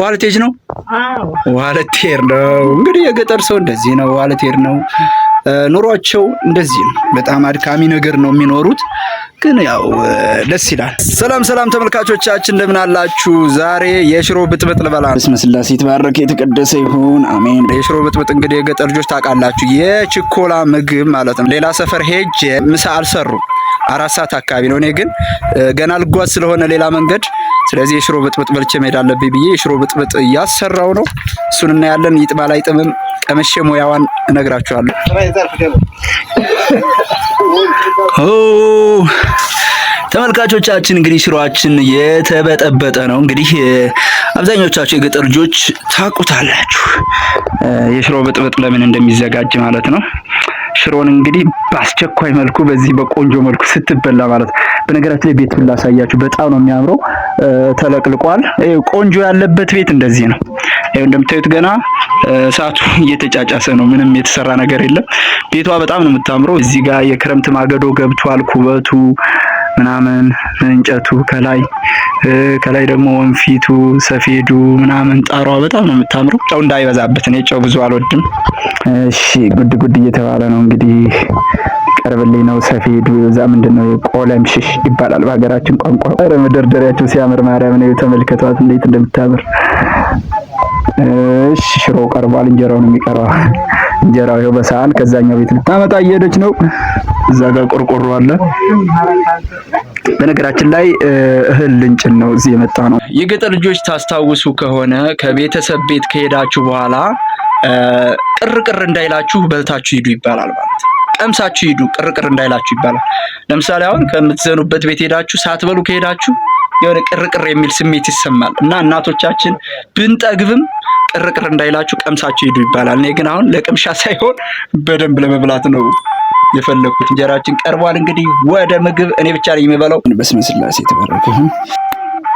ዋለቴጅ ነው። አዎ ዋለቴር ነው እንግዲህ የገጠር ሰው እንደዚህ ነው። ዋለቴር ነው ኑሯቸው እንደዚህ ነው። በጣም አድካሚ ነገር ነው የሚኖሩት፣ ግን ያው ደስ ይላል። ሰላም ሰላም ተመልካቾቻችን እንደምን አላችሁ? ዛሬ የሽሮ ብጥብጥ ልበላ። በስመ ስላሴ የተባረከ የተቀደሰ ይሁን አሜን። የሽሮ ብጥብጥ እንግዲህ የገጠር ልጆች ታውቃላችሁ፣ የችኮላ ምግብ ማለት ነው። ሌላ ሰፈር ሄጄ ምሳ አልሰሩም። 4 ሰዓት አካባቢ ነው። እኔ ግን ገና ልጓዝ ስለሆነ ሌላ መንገድ፣ ስለዚህ የሽሮ ብጥብጥ በልቼ መሄድ አለብኝ ብዬ የሽሮ ብጥብጥ እያሰራው ነው። እሱን እናያለን። ይጥማል አይጥምም ቀመሼ ሙያዋን እነግራችኋለሁ። ተመልካቾቻችን እንግዲህ ሽሮአችን የተበጠበጠ ነው። እንግዲህ አብዛኞቻችሁ የገጠር ልጆች ታውቁታላችሁ የሽሮ ብጥብጥ ለምን እንደሚዘጋጅ ማለት ነው። ሽሮን እንግዲህ በአስቸኳይ መልኩ በዚህ በቆንጆ መልኩ ስትበላ ማለት ነው። በነገራችን ላይ ቤት ብላሳያችሁ በጣም ነው የሚያምረው። ተለቅልቋል። ቆንጆ ያለበት ቤት እንደዚህ ነው። ይሄው እንደምታዩት ገና እሳቱ እየተጫጫሰ ነው። ምንም የተሰራ ነገር የለም። ቤቷ በጣም ነው የምታምረው። እዚህ ጋር የክረምት ማገዶ ገብቷል። ኩበቱ ምናምን እንጨቱ ከላይ ደግሞ ወንፊቱ ሰፌዱ ምናምን ጣሯ በጣም ነው የምታምረው። ጨው እንዳይበዛበት እኔ ጨው ብዙ አልወድም። እሺ ጉድ እየተባለ ነው እንግዲህ ቀርብልኝ ነው ሰፌዱ። እዛ ምንድነው ቆለምሽሽ ይባላል በሀገራችን ቋንቋ። ኧረ መደርደሪያቸው ሲያምር ማርያም ነው። ተመልከቷት እንዴት እንደምታምር። እሺ ሽሮ ቀርቧል። እንጀራው ነው የሚቀረው። እንጀራው ይኸው በሰሃን ከዛኛው ቤት ልታመጣ እየሄደች ነው። እዛ ጋር ቆርቆሮ አለ። በነገራችን ላይ እህል ልንጭን ነው እዚህ የመጣ ነው። የገጠር ልጆች ታስታውሱ ከሆነ ከቤተሰብ ቤት ከሄዳችሁ በኋላ ቅርቅር እንዳይላችሁ በልታችሁ ሂዱ ይባላል ማለት ነው። ቀምሳችሁ ሂዱ ቅርቅር እንዳይላችሁ ይባላል። ለምሳሌ አሁን ከምትዘኑበት ቤት ሄዳችሁ ሳትበሉ ከሄዳችሁ የሆነ ቅርቅር የሚል ስሜት ይሰማል እና እናቶቻችን ብንጠግብም ቅርቅር እንዳይላችሁ ቀምሳችሁ ሂዱ ይባላል። እኔ ግን አሁን ለቅምሻ ሳይሆን በደንብ ለመብላት ነው የፈለኩት። እንጀራችን ቀርቧል። እንግዲህ ወደ ምግብ እኔ ብቻ ነኝ የምበላው። በስመ ስላሴ የተባረከ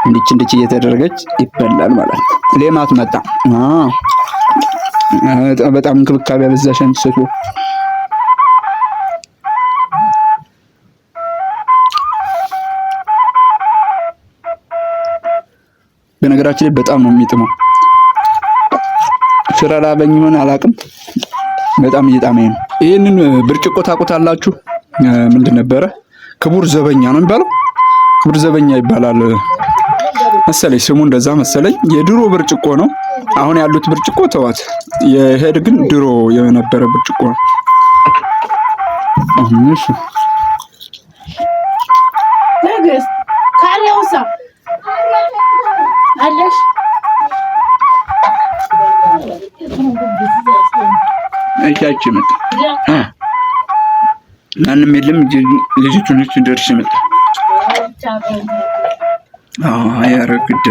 እንዲች እየተደረገች ይበላል ማለት ነው። ሌማት መጣ። በጣም እንክብካቤ ያበዛሽ አንቺ ሴት። በነገራችን ላይ በጣም ነው የሚጥመው። ስላላበኝ ይሆን አላውቅም፣ በጣም እየጣመኝ ነው። ይሄንን ብርጭቆ ታውቁታላችሁ? ምንድን ነበረ? ክቡር ዘበኛ ነው የሚባለው። ክቡር ዘበኛ ይባላል መሰለኝ፣ ስሙ እንደዛ መሰለኝ። የድሮ ብርጭቆ ነው። አሁን ያሉት ብርጭቆ ተዋት። የሄድ ግን ድሮ የነበረ ብርጭቆ ነው። እሺ ነገስ ካሪያውሳ አለሽ አይቻች መጣ። ማንም የለም። ልጅቱን ደርሽ መጣ። ያረግዳ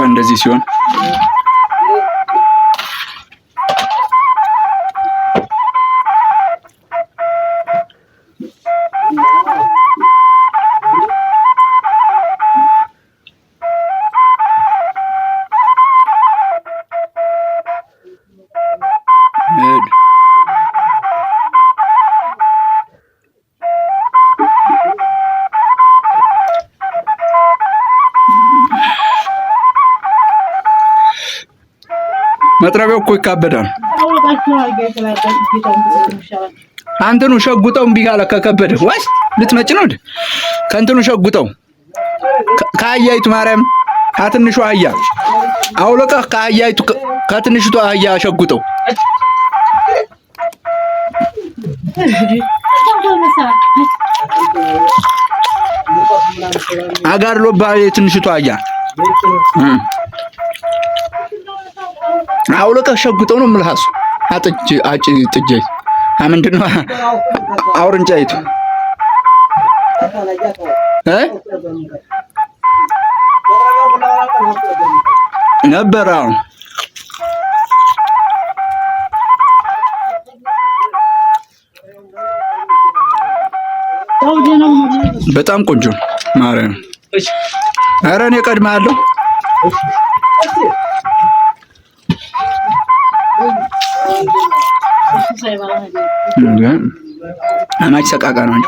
እንደዚህ ሲሆን መጥረቢያው እኮ ይካበዳል። አንተኑ ሸጉጠው እምቢ ካለ ከከበደ ወይስ ልትመጭ ነው እንዴ? ከእንትኑ ሸጉጠው ከአህያይቱ ማርያም ከትንሿ አህያ አውለቀህ ከአህያይቱ ከትንሽቷ አህያ ሸጉጠው። አጋርሎባ የትንሽቷ አህያ አውለቀህ ሸጉጠው ነው የምልህ። አጭ ጥጃይ ምንድነው አውርንጫይቱ ነበር። አሁን በጣም ቆንጆ ነው ማርያም። ኧረ እኔ እቀድምሃለሁ። አማች ሰቃቃ ነው እንጂ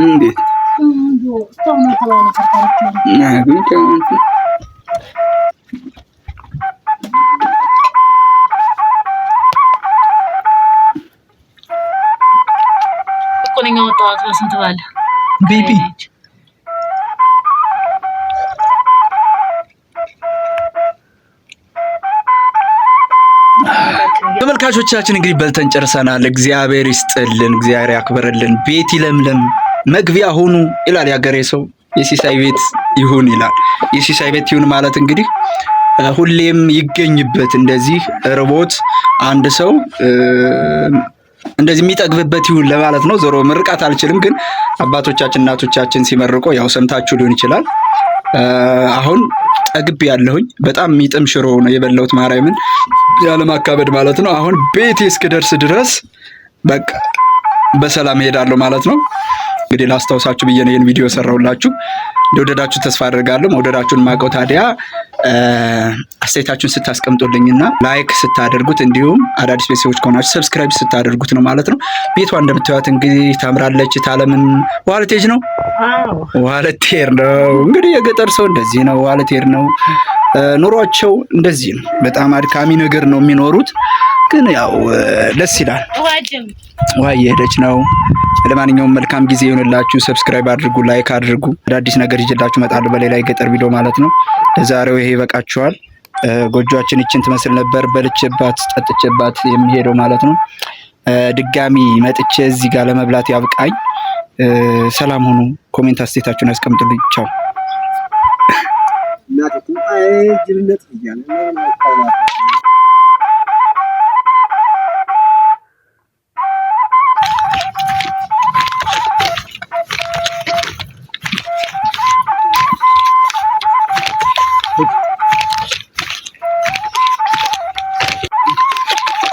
እንዴት እኮነኛው ወጣው ስንት ባለ ቤቢ ተመልካቾቻችን እንግዲህ በልተን ጨርሰናል። እግዚአብሔር ይስጥልን፣ እግዚአብሔር ያክብርልን። ቤት ይለምለም መግቢያ ሁኑ ይላል ያገሬ ሰው። የሲሳይ ቤት ይሁን ይላል። የሲሳይ ቤት ይሁን ማለት እንግዲህ ሁሌም ይገኝበት እንደዚህ ርቦት አንድ ሰው እንደዚህ የሚጠግብበት ይሁን ለማለት ነው። ዞሮ ምርቃት አልችልም፣ ግን አባቶቻችን እናቶቻችን ሲመርቁ ያው ሰምታችሁ ሊሆን ይችላል። አሁን ጠግብ ያለሁኝ በጣም የሚጥም ሽሮ ነው የበላሁት። ማርያምን ያለማካበድ ማለት ነው። አሁን ቤቴ እስክደርስ ድረስ በቃ በሰላም እሄዳለሁ ማለት ነው። እንግዲህ ላስታውሳችሁ ብዬ ነው ይሄን ቪዲዮ ሰራሁላችሁ። እንደወደዳችሁ ተስፋ አደርጋለሁ። መውደዳችሁን ማቀው ታዲያ አስተያየታችሁን ስታስቀምጡልኝና ላይክ ስታደርጉት እንዲሁም አዳዲስ ቤተሰቦች ከሆናችሁ ሰብስክራይብ ስታደርጉት ነው ማለት ነው። ቤቷ እንደምታዩት እንግዲህ ታምራለች። ታለምን ዋልቴጅ ነው ዋልቴር ነው እንግዲህ የገጠር ሰው እንደዚህ ነው። ዋልቴር ነው ኑሯቸው እንደዚህ ነው። በጣም አድካሚ ነገር ነው የሚኖሩት፣ ግን ያው ደስ ይላል። ውሃ እየሄደች ነው። ለማንኛውም መልካም ጊዜ ይሆንላችሁ። ሰብስክራይብ አድርጉ፣ ላይክ አድርጉ። አዳዲስ ነገር ይዤላችሁ እመጣለሁ በሌላ የገጠር ቪዲዮ ማለት ነው። ለዛሬው ይሄ ይበቃችኋል። ጎጆአችን ይችን ትመስል ነበር። በልቼባት ጠጥቼባት የሚሄደው ማለት ነው። ድጋሚ መጥቼ እዚህ ጋር ለመብላት ያብቃኝ። ሰላም ሁኑ። ኮሜንት አስተያየታችሁን አስቀምጡልኝ። ቻው።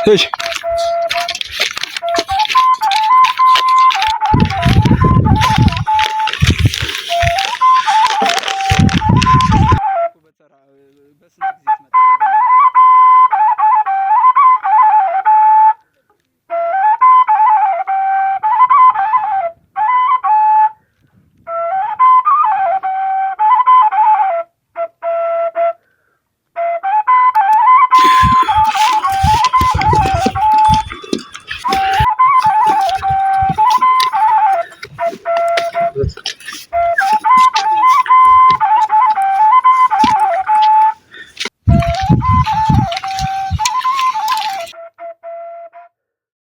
Hey.